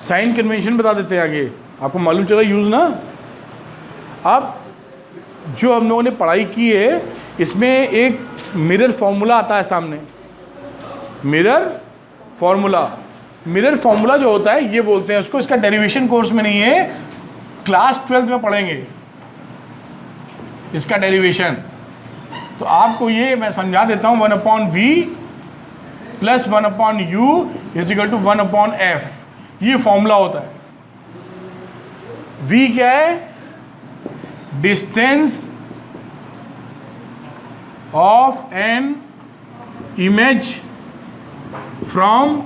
Sign convention बता देते हैं आगे, आपको मालूम चला यूज़ ना। अब जो हम लोगों ने पढ़ाई की है इसमें एक मिरर फॉर्मूला आता है सामने, मिरर फॉर्मूला जो होता है ये बोलते हैं उसको, इसका डेरिवेशन कोर्स में नहीं है, क्लास 12 में पढ़ेंगे इसका डेरिवेशन। तो आपको ये मैं समझा देता हूँ, 1/v plus 1/u is equal to 1/f, ये फॉर्मूला होता है। v क्या है? Distance of an image from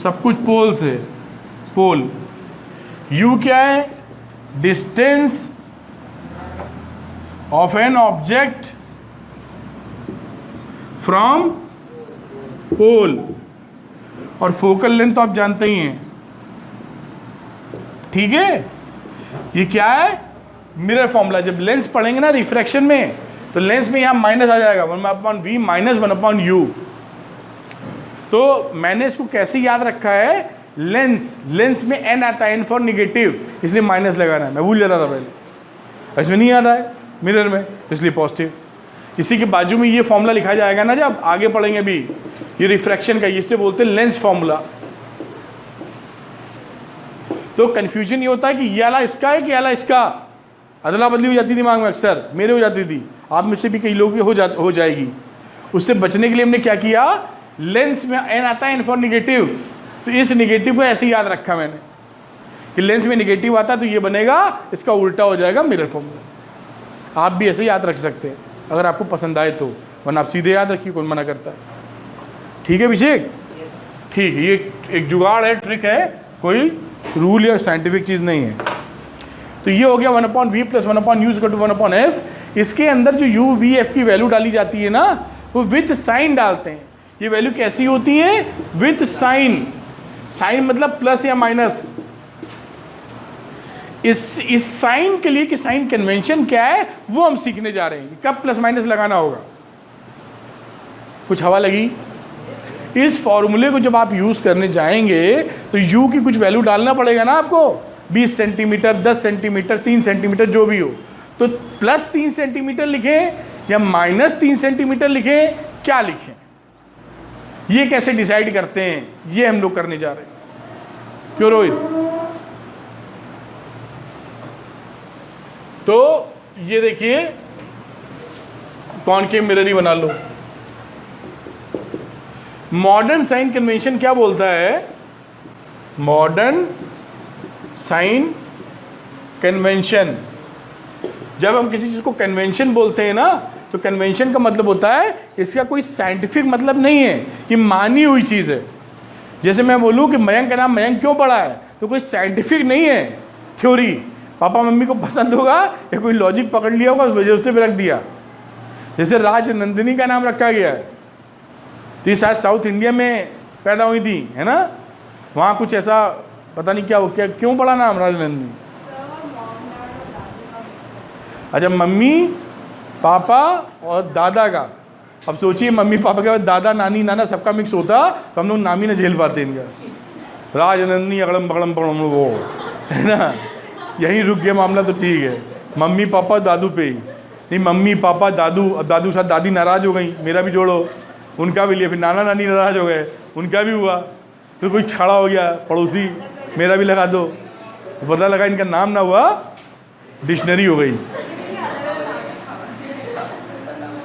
सब कुछ पोल से, पोल। u क्या है? Distance of an object from pole, और फोकल लेंथ तो आप जानते ही हैं, ठीक है। ये क्या है? Mirror formula. जब लेंस पढ़ेंगे ना रिफ्रैक्शन में, तो लेंस में यहाँ माइनस आ जाएगा, 1/v माइनस 1/u। तो मैंने इसको कैसे याद रखा है, लेंस में n आता है, n फॉर निगेटिव, इसलिए माइनस लगाना है, मैं भूल जाता था पहले, इसमें नहीं आता है मिरर में, इसलिए पॉजिटिव। इसी के बाजू में ये फॉर्मूला लिखा जाएगा ना, जब आगे पढ़ेंगे भी, ये रिफ्रैक्शन का, इससे बोलते हैं लेंस फॉर्मूला। तो कंफ्यूजन ये होता है कि ये वाला इसका है कि वाला इसका, अदला बदली हो जाती दिमाग में, अक्सर मेरे हो जाती थी, आप में से भी कई लोगों की हो जाएगी। उससे बचने के लिए हमने क्या किया, लेंस में n आता है, n फॉर निगेटिव, तो इस निगेटिव को ऐसे याद रखा मैंने कि लेंस में निगेटिव आता है तो ये बनेगा, इसका उल्टा हो जाएगा मिरर फॉर्मूला। आप भी ऐसे याद रख सकते हैं अगर आपको पसंद आए तो, वरना आप सीधे याद रखिए, कौन मना करता है। ठीक है अभिषेक? ठीक है, ये एक जुगाड़ है, ट्रिक है, कोई रूल या साइंटिफिक चीज़ नहीं है। तो ये हो गया 1/v plus 1/u equal to 1/f। इसके अंदर जो u v f की वैल्यू डाली जाती है ना, वो विथ साइन डालते हैं। ये वैल्यू कैसी होती है? With sign. साइन मतलब प्लस या माइनस। इस साइन के लिए कि साइन कन्वेंशन क्या है वो हम सीखने जा रहे हैं, कब प्लस माइनस लगाना होगा। कुछ हवा लगी? इस फॉर्मूले को जब आप यूज़ करने जाएंगे तो u की कुछ वैल्यू डालना पड़ेगा ना आपको, 20 सेंटीमीटर, 10 सेंटीमीटर, 3 सेंटीमीटर, जो भी हो। तो प्लस 3 सेंटीमीटर लिखें या माइनस 3 सेंटीमीटर लिखें, क्या लिखें, ये कैसे डिसाइड करते हैं, ये हम लोग करने जा रहे हैं। क्यों रोहित? तो ये देखिए, कॉनकेव मिरर ही बना लो। मॉडर्न साइन कन्वेंशन क्या बोलता है? मॉडर्न साइन कन्वेंशन, जब हम किसी चीज़ को कन्वेंशन बोलते हैं ना, तो कन्वेंशन का मतलब होता है इसका कोई साइंटिफिक मतलब नहीं है, ये मानी हुई चीज़ है। जैसे मैं बोलूँ कि मयंक का नाम मयंक क्यों पड़ा है, तो कोई साइंटिफिक नहीं है थ्योरी, पापा मम्मी को पसंद होगा या कोई लॉजिक पकड़ लिया होगा, उस वजह से भी रख दिया। जैसे राजनंदिनी का नाम रखा गया है, तो ये शायद साउथ इंडिया में पैदा हुई थी, है ना, वहाँ कुछ ऐसा पता नहीं क्या क्यों पड़ा नाम राजनंदिनी। अच्छा, मम्मी पापा और दादा का, अब सोचिए मम्मी पापा के बाद दादा नानी नाना सबका मिक्स होता तो हम लोग नाम ही ना झेल पाते इनका। राजनंदिनी अगड़म बगड़म पड़म वो, है ना, यहीं रुक गया मामला तो ठीक है। मम्मी पापा दादू पे ही नहीं, मम्मी पापा दादू, अब दादू साथ दादी नाराज़ हो गई, मेरा भी जोड़ो, उनका भी लिया, फिर नाना नानी नाराज़ हो गए, उनका भी हुआ, फिर कोई खड़ा हो गया पड़ोसी, मेरा भी लगा दो, पता लगा इनका नाम ना हुआ, डिक्शनरी हो गई।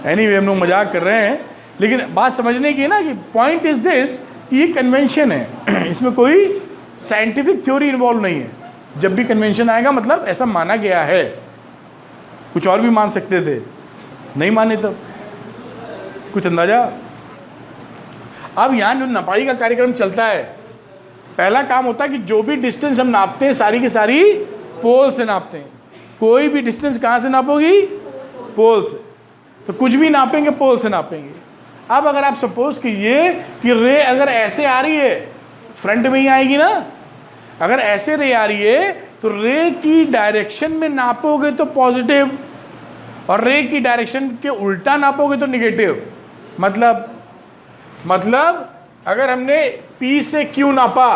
एनीवे, हम लोग मजाक कर रहे हैं, लेकिन बात समझने की है ना कि पॉइंट इज दिस, ये कन्वेंशन है, इसमें कोई साइंटिफिक थ्योरी इन्वॉल्व नहीं है। जब भी कन्वेंशन आएगा मतलब ऐसा माना गया है, कुछ और भी मान सकते थे, नहीं माने तब कुछ अंदाजा। अब यहाँ जो नपाई का कार्यक्रम चलता है, पहला काम होता है कि जो भी डिस्टेंस हम नापते हैं सारी की सारी पोल से नापते हैं। कोई भी डिस्टेंस कहाँ से नापोगी? पोल से। तो कुछ भी नापेंगे पोल से नापेंगे। अब अगर आप सपोज कीजिए कि रे अगर ऐसे आ रही है, फ्रंट में ही आएगी ना, अगर ऐसे रे आ रही है तो रे की डायरेक्शन में नापोगे तो पॉजिटिव, और रे की डायरेक्शन के उल्टा नापोगे तो निगेटिव। मतलब अगर हमने P से Q नापा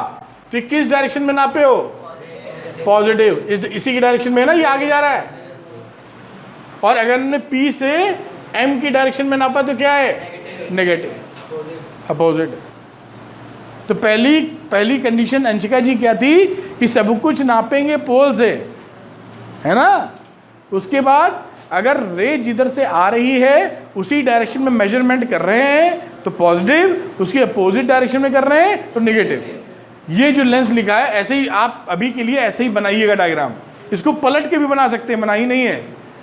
तो ये किस डायरेक्शन में नापे हो? पॉजिटिव। इसी की डायरेक्शन में है ना, ये आगे जा रहा है। और अगर हमने P से M की डायरेक्शन में नापा तो क्या है? Negative, opposite. तो पहली कंडीशन अंशिका जी क्या थी कि सब कुछ नापेंगे पोल से, है ना। उसके बाद अगर रे जिधर से आ रही है उसी डायरेक्शन में मेजरमेंट कर रहे हैं तो पॉजिटिव, उसकी अपोजिट डायरेक्शन में कर रहे हैं तो नेगेटिव। ये जो लेंस लिखा है ऐसे ही आप अभी के लिए ऐसे ही बनाइएगा डायग्राम। इसको पलट के भी बना सकते हैं, बनाई नहीं है,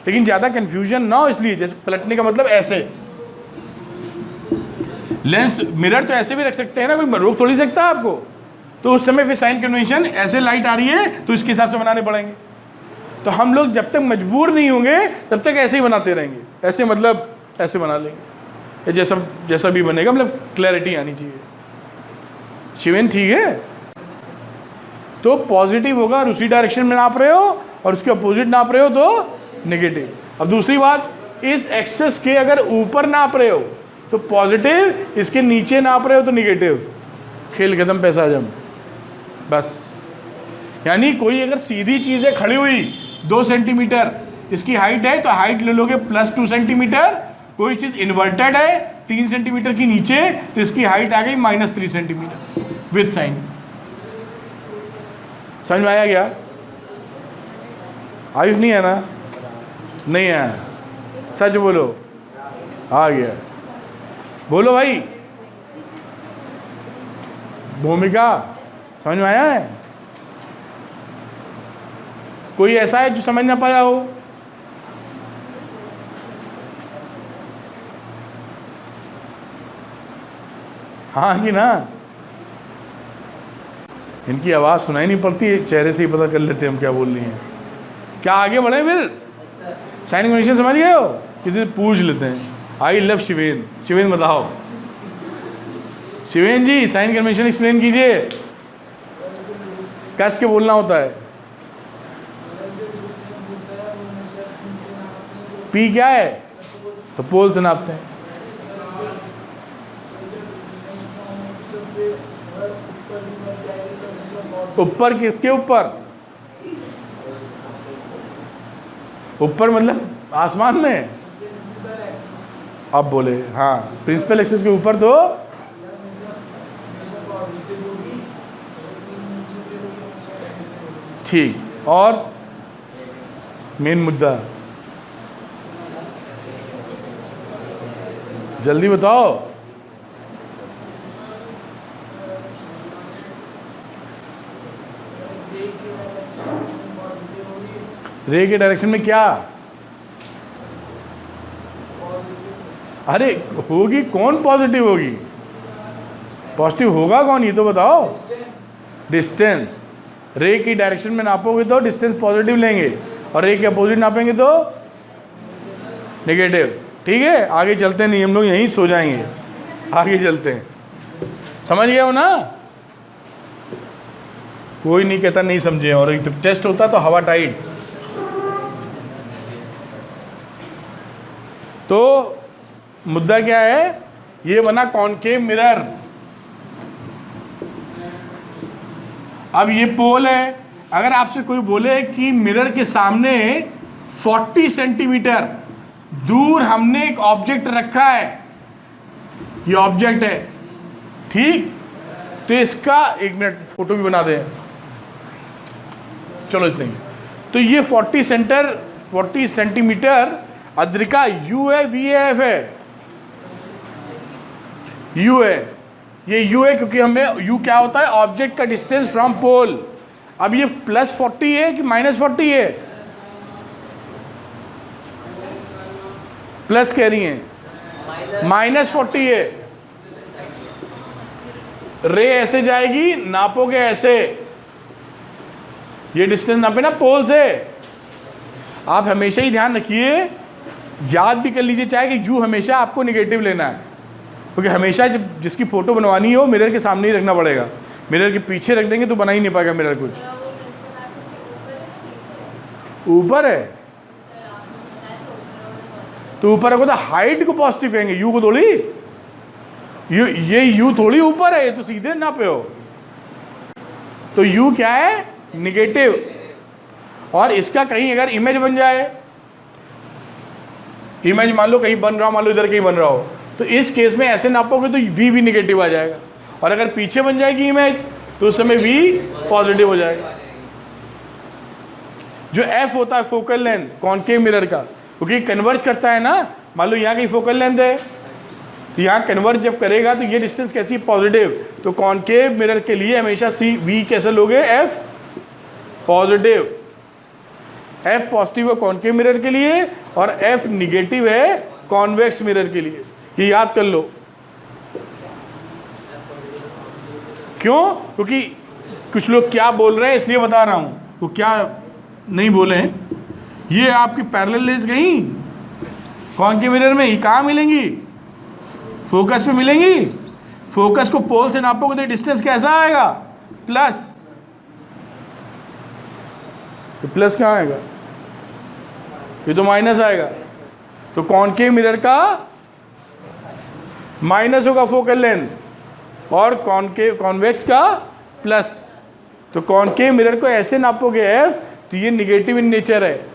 लेकिन ज़्यादा कन्फ्यूजन ना हो इसलिए। जैसे पलटने का मतलब ऐसे, लेंस मिरर तो ऐसे भी रख सकते हैं ना, कोई रोक थोड़ी सकता है आपको। तो उस समय फिर साइन कन्वेंशन, ऐसे लाइट आ रही है तो इसके हिसाब से बनाने पड़ेंगे। तो हम लोग जब तक मजबूर नहीं होंगे तब तक ऐसे ही बनाते रहेंगे। ऐसे मतलब ऐसे बना लेंगे, जैसा भी बनेगा, मतलब क्लैरिटी आनी चाहिए। शिवेन ठीक है? तो पॉजिटिव होगा और उसी डायरेक्शन में नाप रहे हो, और उसके अपोजिट नाप रहे हो तो नेगेटिव। अब दूसरी बात, इस एक्सेस के अगर ऊपर नाप रहे हो तो पॉजिटिव, इसके नीचे नाप रहे हो तो नेगेटिव। खेल खत्म, पैसा जम, बस। यानी कोई अगर सीधी चीज़ है खड़ी हुई 2 सेंटीमीटर इसकी हाइट है तो हाइट ले लोगे +2 सेंटीमीटर। कोई चीज़ इन्वर्टेड है 3 सेंटीमीटर की नीचे तो इसकी हाइट आ गई -3 सेंटीमीटर विद साइन। समझ में आया क्या? आयुष नहीं है ना? नहीं आया, सच बोलो। आ गया, बोलो भाई। भूमिका समझ में आया है? कोई ऐसा है जो समझ ना पाया हो? हाँ कि ना? इनकी आवाज़ सुनाई नहीं पड़ती, चेहरे से ही पता कर लेते हैं हम क्या बोल रही हैं। क्या आगे बढ़े फिर? साइन कन्वेंशन समझ गए हो? किसी से पूछ लेते हैं। आई लव शिवेन। शिवेन बताओ, शिवेन जी साइन कन्वेंशन एक्सप्लेन कीजिए। कस के बोलना होता है। P क्या है? तो पोल से नापते हैं। ऊपर किसके ऊपर? ऊपर मतलब आसमान में। अब बोले हाँ, प्रिंसिपल एक्सिस के ऊपर तो ठीक। और मेन मुद्दा जल्दी बताओ। रे के डायरेक्शन में क्या? अरे होगी कौन पॉजिटिव होगी? पॉजिटिव होगा कौन ये तो बताओ। डिस्टेंस। रे की डायरेक्शन में नापोगे तो डिस्टेंस पॉजिटिव लेंगे, और रे के अपोजिट नापेंगे तो नेगेटिव। ठीक है, आगे चलते हैं, नहीं हम लोग यहीं सो जाएंगे। आगे चलते हैं, समझ गए हो ना? कोई नहीं कहता नहीं समझे। और एक तो टेस्ट होता तो हवा टाइट। तो मुद्दा क्या है? ये बना कॉनकेव मिरर। अब ये पोल है। अगर आपसे कोई बोले कि मिरर के सामने 40 सेंटीमीटर दूर हमने एक ऑब्जेक्ट रखा है, ये ऑब्जेक्ट है, ठीक, तो इसका 1 मिनट फोटो भी बना दें, चलो इतने ही। तो ये 40 सेंटीमीटर अद्रिका यू है, वी है, एफ है? यू है। ये यू है क्योंकि हमें यू क्या होता है? ऑब्जेक्ट का डिस्टेंस फ्रॉम पोल। अब ये +40 है कि -40 है? प्लस कह रही हैं, -40 है। रे ऐसे जाएगी, नापोगे ऐसे, ये डिस्टेंस नापे ना पोल से। आप हमेशा ही ध्यान रखिए, याद भी कर लीजिए चाहे कि यू हमेशा आपको नेगेटिव लेना है, क्योंकि हमेशा जब जिसकी फ़ोटो बनवानी हो मिरर के सामने ही रखना पड़ेगा। मिरर के पीछे रख देंगे तो बना ही नहीं पाएगा मिरर। कुछ ऊपर है तो ऊपर रखो तो हाइट को पॉजिटिव कहेंगे, यू को थोड़ी। ये यू थोड़ी ऊपर है, ये तो सीधे नापे हो। तो u क्या है, निगेटिव। और इसका कहीं अगर इमेज बन जाए, इमेज मान लो कहीं बन रहा हो, मान लो इधर कहीं बन रहा हो, तो इस केस में ऐसे नापोगे तो v भी निगेटिव आ जाएगा। और अगर पीछे बन जाएगी इमेज तो उस समय v पॉजिटिव हो जाएगा। जो f होता है फोकल लेंथ कॉनकेव मिरर का, क्योंकि कन्वर्ज करता है ना, मान लो यहाँ की फोकल लेंथ है तो यहाँ कन्वर्ज जब करेगा तो ये डिस्टेंस कैसी, पॉजिटिव। तो कॉनकेव मिरर के लिए हमेशा v कैसे लोगे, f पॉजिटिव। f पॉजिटिव है कॉनकेव मिरर के लिए और f निगेटिव है कॉन्वेक्स मिरर के लिए, ये याद कर लो। क्यों? क्योंकि कुछ लोग क्या बोल रहे हैं इसलिए बता रहा हूं, तो क्या नहीं बोले हैं। ये आपकी पैरेलल रेज गई कॉनकेव मिरर में, ये कहाँ मिलेंगी, फोकस पे मिलेंगी। फोकस को पोल से नापोगे तो डिस्टेंस कैसा आएगा, प्लस। तो प्लस कहाँ आएगा, ये तो माइनस आएगा। तो कॉनकेव मिरर का माइनस होगा फोकल लेंथ और कॉन्वेक्स का प्लस। तो कॉनकेव मिरर को ऐसे नापोगे f, तो ये निगेटिव इन नेचर है।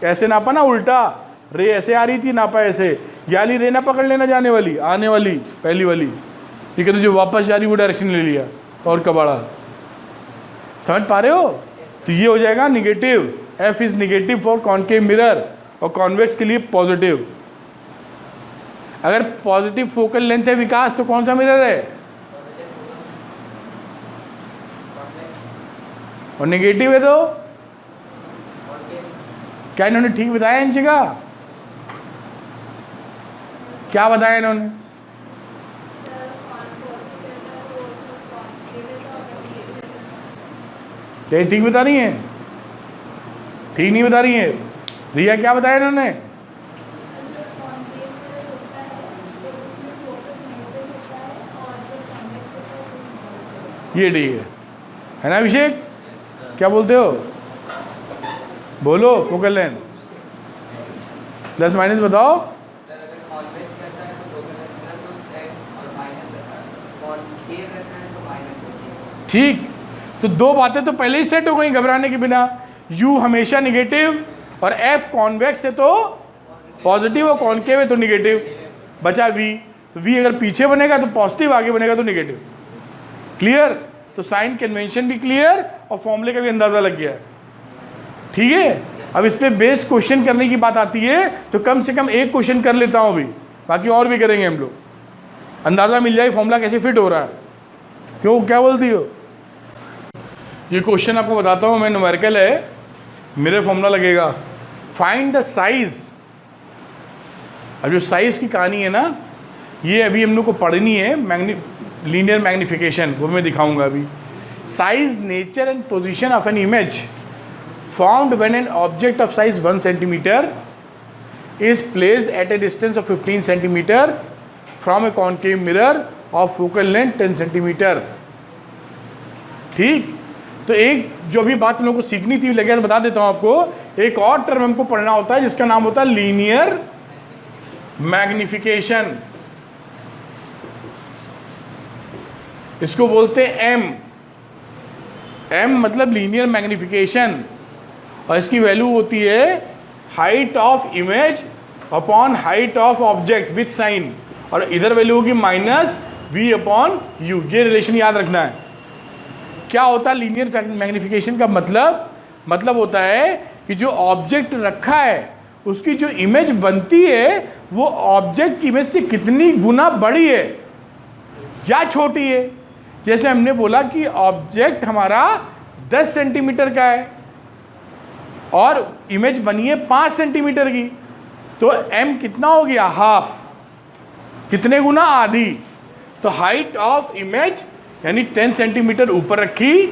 ऐसे नापा ना, उल्टा रे ऐसे आ रही थी, नापा ऐसे, याली रे ना पकड़ लेना जाने वाली, आने वाली पहली वाली, ठीक है। तो जो वापस जा रही वो डायरेक्शन ले लिया और कबाड़ा, समझ पा रहे हो। तो ये हो जाएगा negative, f is negative for concave mirror और कॉन्वेक्स के लिए पॉजिटिव। अगर पॉजिटिव फोकल लेंथ है विकास तो कौन सा मिरर है, और नेगेटिव है तो क्या इन्होंने ठीक बताया इन जगह, क्या बताया इन्होंने, क्या ठीक बता रही है, ठीक नहीं बता रही है। रिया क्या बताया इन्होंने, ये ठीक है ना अभिषेक, क्या बोलते हो, बोलो। फोकल लेंथ प्लस माइनस बताओ। सर अगर कॉन्वेक्स रहता है तो फोकल लेंथ प्लस होता है और माइनस रहता है, कॉनकेव रहता है तो माइनस होती है। ठीक, तो दो बातें तो पहले ही सेट हो गई घबराने के बिना। u हमेशा निगेटिव और f कॉन्वेक्स है तो पॉजिटिव और कॉनकेव है तो निगेटिव। बचा v, तो v अगर पीछे बनेगा तो पॉजिटिव, आगे बनेगा तो निगेटिव। क्लियर? तो साइन कन्वेंशन भी क्लियर और फॉर्मूले का भी अंदाजा लग गया, ठीक है। अब इस पे बेस क्वेश्चन करने की बात आती है तो कम से कम एक क्वेश्चन कर लेता हूँ अभी, बाकी और भी करेंगे हम लोग, अंदाजा मिल जाए फॉर्मूला कैसे फिट हो रहा है। क्यों, क्या बोलती हो? ये क्वेश्चन आपको बताता हूँ मैं, न्यूमेरिकल है, मेरे फॉर्मूला लगेगा। Find the size. अब जो साइज की कहानी है ना, ये अभी हम लोग को पढ़नी है, लीनियर मैग्निफिकेशन, वो मैं दिखाऊंगा अभी। Size, nature and position of an image found when an object of size 1 centimetre is placed at a distance of 15 centimetre from A concave mirror of focal length 10 centimetre. ठीक, तो एक जो भी बात हम लोग को सीखनी थी लगे तो बता देता हूँ आपको। एक और टर्म हमको पढ़ना होता है जिसका नाम होता है लीनियर मैग्निफिकेशन। इसको बोलते हैं एम। एम मतलब लीनियर मैग्निफिकेशन, और इसकी वैल्यू होती है height of image upon height of object with sign, और इधर वैल्यू होगी माइनस v अपॉन यू। ये रिलेशन याद रखना है। क्या होता है लीनियर मैग्निफिकेशन का मतलब होता है कि जो ऑब्जेक्ट रखा है उसकी जो इमेज बनती है वो ऑब्जेक्ट की इमेज से कितनी गुना बड़ी है या छोटी है। जैसे हमने बोला कि ऑब्जेक्ट हमारा 10 सेंटीमीटर का है और इमेज बनी है 5 सेंटीमीटर की, तो m कितना हो गया, हाफ, कितने गुना, आधी। तो हाइट ऑफ इमेज यानी 10 सेंटीमीटर ऊपर रखी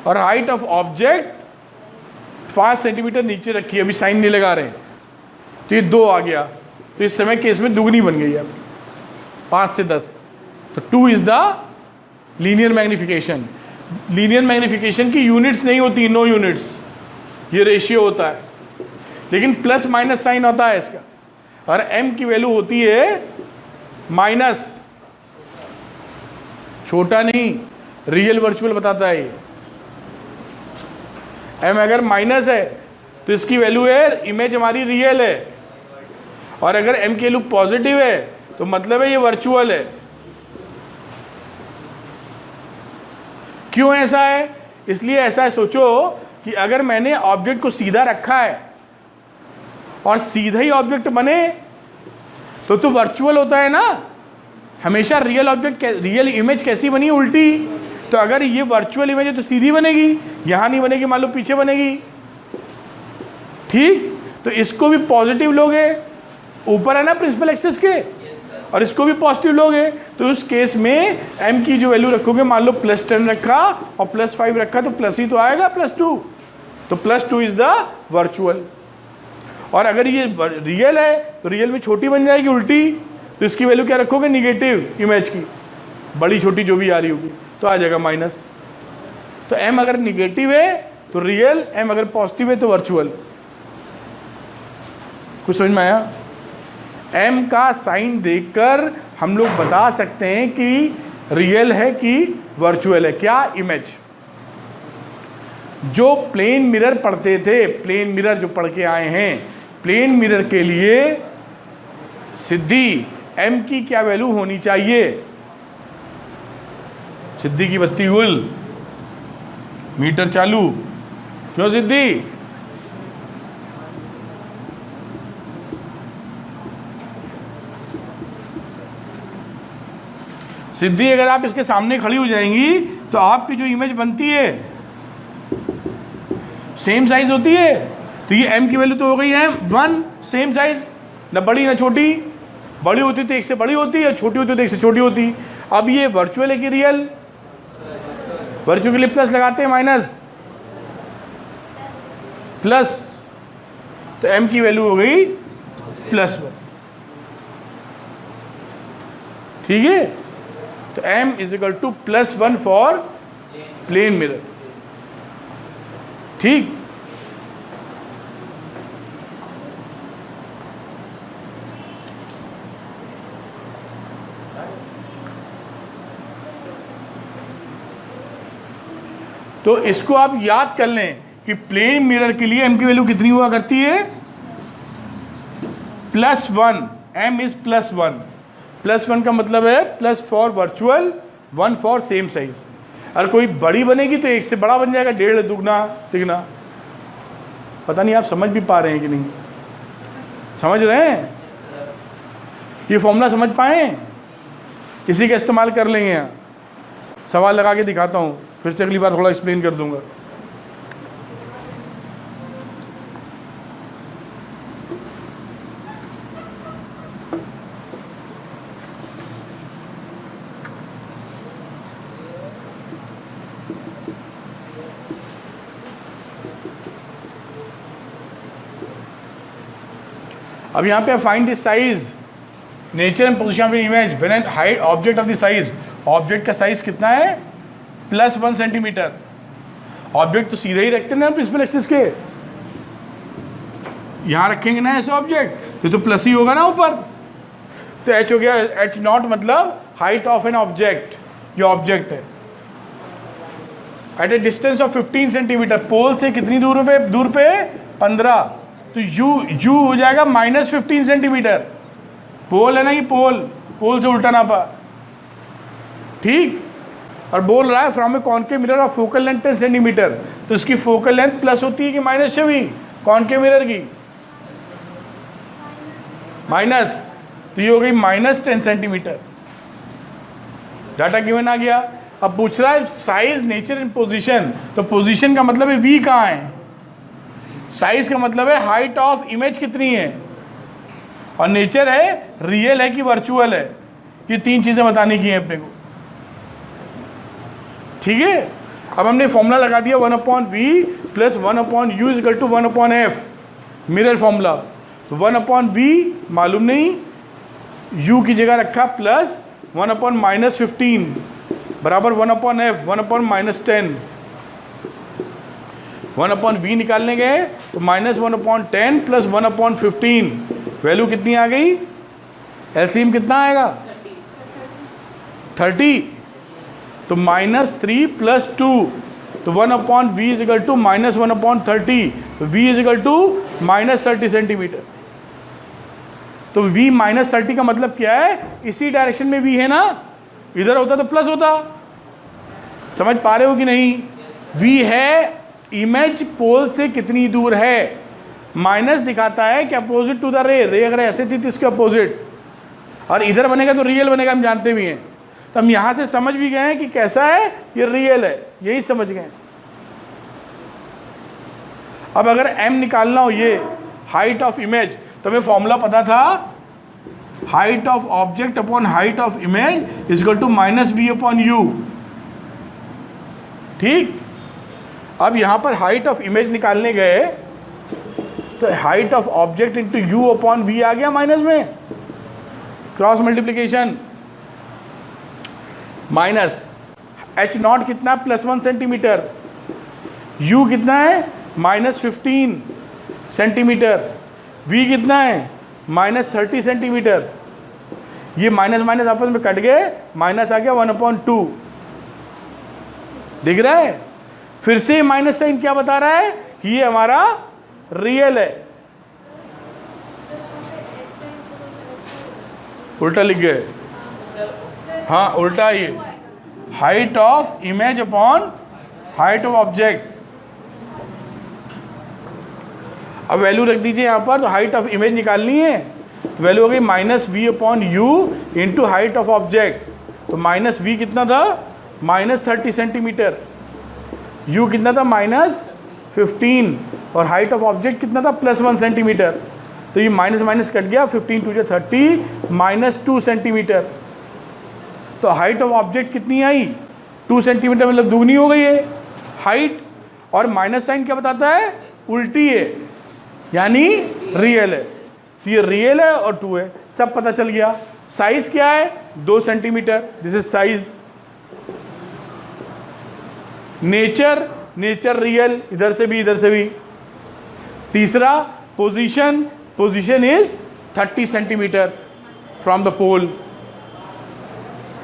और हाइट ऑफ ऑब्जेक्ट 5 सेंटीमीटर नीचे रखी। अभी साइन नहीं लगा रहे, तो ये 2 आ गया, तो इस समय केस में दुगनी बन गई अब 5 से 10, तो 2 is the linear magnification. Linear magnification की यूनिट्स नहीं होती, नो यूनिट्स, ये रेशियो होता है, लेकिन प्लस माइनस साइन होता है इसका। और m की वैल्यू होती है माइनस, छोटा नहीं, रियल वर्चुअल बताता है ये। m अगर माइनस है तो इसकी वैल्यू है इमेज हमारी रियल है, और अगर m की वैल्यू पॉजिटिव है तो मतलब है ये वर्चुअल है। क्यों ऐसा है? इसलिए ऐसा है, सोचो कि अगर मैंने ऑब्जेक्ट को सीधा रखा है और सीधा ही ऑब्जेक्ट बने तो वर्चुअल होता है ना। हमेशा रियल ऑब्जेक्ट, रियल इमेज कैसी बनी? उल्टी। तो अगर ये वर्चुअल इमेज है तो सीधी बनेगी, यहां नहीं बनेगी, मान लो पीछे बनेगी। ठीक, तो इसको भी पॉजिटिव लोगे, ऊपर है ना प्रिंसिपल एक्सिस के, और इसको भी पॉजिटिव लोगे, तो उस केस में m की जो वैल्यू रखोगे, मान लो +10 रखा और +5 रखा तो प्लस ही तो आएगा, +2, तो +2 इज द वर्चुअल। और अगर ये रियल है तो रियल में छोटी बन जाएगी उल्टी, तो इसकी वैल्यू क्या रखोगे? निगेटिव इमेज की, बड़ी छोटी जो भी आ रही होगी, तो आ जाएगा माइनस। तो m अगर निगेटिव है तो रियल, m अगर पॉजिटिव है तो वर्चुअल। कुछ समझ में आया? m का साइन देखकर हम लोग बता सकते हैं कि रियल है कि वर्चुअल है। क्या? इमेज। जो प्लेन मिरर पढ़ते थे, प्लेन मिरर जो पढ़ के आए हैं, प्लेन मिरर के लिए सिद्धि m की क्या वैल्यू होनी चाहिए? सिद्धि की बत्ती गुल, मीटर चालू। क्यों सिद्धि? सिद्धि अगर आप इसके सामने खड़ी हो जाएंगी तो आपकी जो इमेज बनती है सेम साइज होती है, तो ये m की वैल्यू तो हो गई है 1, सेम साइज, ना बड़ी ना छोटी। बड़ी होती तो एक से बड़ी होती है, छोटी होती तो एक से छोटी होती। अब ये वर्चुअल है कि रियल? वर्चुअल के लिए प्लस लगाते हैं, माइनस प्लस, तो m की वैल्यू हो गई +1। ठीक है, तो m is equal to +1 for plane mirror. ठीक, तो इसको आप याद कर लें कि प्लेन मिरर के लिए m की वैल्यू कितनी हुआ करती है? +1। m is +1। +1 का मतलब है plus for virtual, 1 for same size. अगर कोई बड़ी बनेगी तो एक से बड़ा बन जाएगा, 1.5 दुगना तिगना। पता नहीं आप समझ भी पा रहे हैं कि नहीं? समझ रहे हैं? ये फॉर्मूला समझ पाए? किसी का इस्तेमाल कर लेंगे यहाँ। सवाल लगा के दिखाता हूँ, फिर से अगली बार थोड़ा एक्सप्लेन कर दूंगा। अब यहाँ पे find the size, nature and position of image when and height object of the size. Object का साइज कितना है? +1 सेंटीमीटर। ऑब्जेक्ट तो सीधे ही रखते हैं ना प्रिंसिपल एक्सिस के, यहाँ रखेंगे ना ऐसे ऑब्जेक्ट, ये तो प्लस ही होगा ना ऊपर। तो h हो गया, h0 मतलब हाइट ऑफ एन ऑब्जेक्ट। ये ऑब्जेक्ट है at a distance of 15 centimetre. Pole से कितनी दूर पे 15, तो u हो जाएगा -15 सेंटीमीटर। पोल है ना, ये पोल से उल्टा नापा। ठीक, और बोल रहा है from A concave mirror of focal length 10 centimetre, तो इसकी फोकल लेंथ प्लस होती है कि माइनस छवि कॉनकेव मिरर की? माइनस, तो ये हो गई -10 सेंटीमीटर। डाटा गिवन आ गया। अब पूछ रहा है साइज, नेचर एंड पोजीशन। तो पोजीशन का मतलब है वी कहाँ है, साइज का मतलब है हाइट ऑफ इमेज कितनी है, और नेचर है रियल है कि वर्चुअल है। ये 3 चीजें बताने की हैं अपने को। ठीक है, अब हमने फॉर्मूला लगा दिया 1/v + 1/u = 1/f, mirror formula. तो 1/v मालूम नहीं, u की जगह रखा प्लस 1/-15 बराबर 1/f 1/-10। 1/v निकालने गए तो -1/10 + 1/15, वैल्यू कितनी आ गई? एलसीएम कितना आएगा? 30 तो -3 + 2, तो 1/v इज इक्वल टू -1/30, तो v is equal to -30 centimetre. तो v -30 का मतलब क्या है, इसी डायरेक्शन में v है ना, इधर होता तो प्लस होता। समझ पा रहे हो कि नहीं? v है इमेज पोल से कितनी दूर है, माइनस दिखाता है कि अपोजिट टू द रे, रे अगर ऐसे थी तो इसके अपोजिट, और इधर बनेगा तो रियल बनेगा, हम जानते भी हैं। तो हम यहाँ से समझ भी गए हैं कि कैसा है, ये रियल है, यही समझ गए। अब अगर m निकालना हो, ये हाइट ऑफ इमेज, तो हमें फॉर्मूला पता था, height of object upon height of image is equal to -v/u। ठीक, अब यहाँ पर हाइट ऑफ इमेज निकालने गए तो height of object into u/v आ गया माइनस में, क्रॉस मल्टीप्लीकेशन, माइनस h0 कितना, +1 सेंटीमीटर, u कितना है -15 सेंटीमीटर, v कितना है -30 सेंटीमीटर। ये माइनस माइनस आपस में कट गए, माइनस आ गया 1/2, दिख रहा है? फिर से माइनस साइन क्या बता रहा है कि ये हमारा रियल है, उल्टा लिख गए। हाँ उल्टा, ये height of image upon height of object. अब वैल्यू रख दीजिए यहाँ पर, तो हाइट ऑफ इमेज निकालनी है, तो वैल्यू हो गई -v/u into height of object. तो -v कितना था, -30 सेंटीमीटर, u कितना था -15, और हाइट ऑफ ऑब्जेक्ट कितना था +1 सेंटीमीटर। तो ये माइनस माइनस कट गया, 15 × 2 = 30, -2 सेंटीमीटर। तो हाइट ऑफ ऑब्जेक्ट कितनी आई, 2 सेंटीमीटर, मतलब दुगनी हो गई है हाइट। और माइनस साइन क्या बताता है, उल्टी है, यानी रियल है। तो ये रियल है और 2 है, सब पता चल गया। साइज क्या है, 2 centimetre, this is size. Nature, nature real, इधर से भी इधर से भी। तीसरा position, position is 30 centimetre from the pole.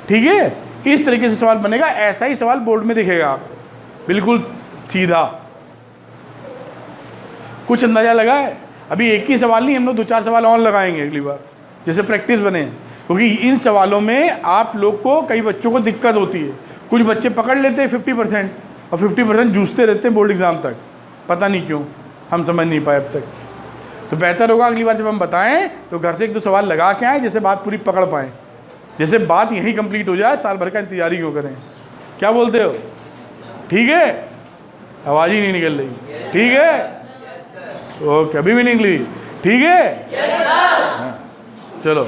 ठीक है, इस तरीके से सवाल बनेगा, ऐसा ही सवाल बोर्ड में दिखेगा, बिल्कुल सीधा। कुछ अंदाजा लगा है? अभी एक ही सवाल नहीं, हम लोग 2-4 सवाल और लगाएंगे अगली बार, जैसे प्रैक्टिस बने, क्योंकि इन सवालों में आप लोग को, कई बच्चों को दिक्कत होती है। कुछ बच्चे पकड़ लेते हैं 50% और 50% जूझते रहते हैं बोर्ड एग्ज़ाम तक, पता नहीं क्यों, हम समझ नहीं पाए अब तक। तो बेहतर होगा अगली बार जब हम बताएं तो घर से 1-2 सवाल लगा के आएँ, जैसे बात पूरी पकड़ पाएँ, जैसे बात यहीं कंप्लीट हो जाए, साल भर का इंतजार क्यों करें। क्या बोलते हो? ठीक है, आवाज़ ही नहीं निकल रही। ठीक है, ओके, अभी भी नहीं निकली? ठीक है, हाँ, चलो।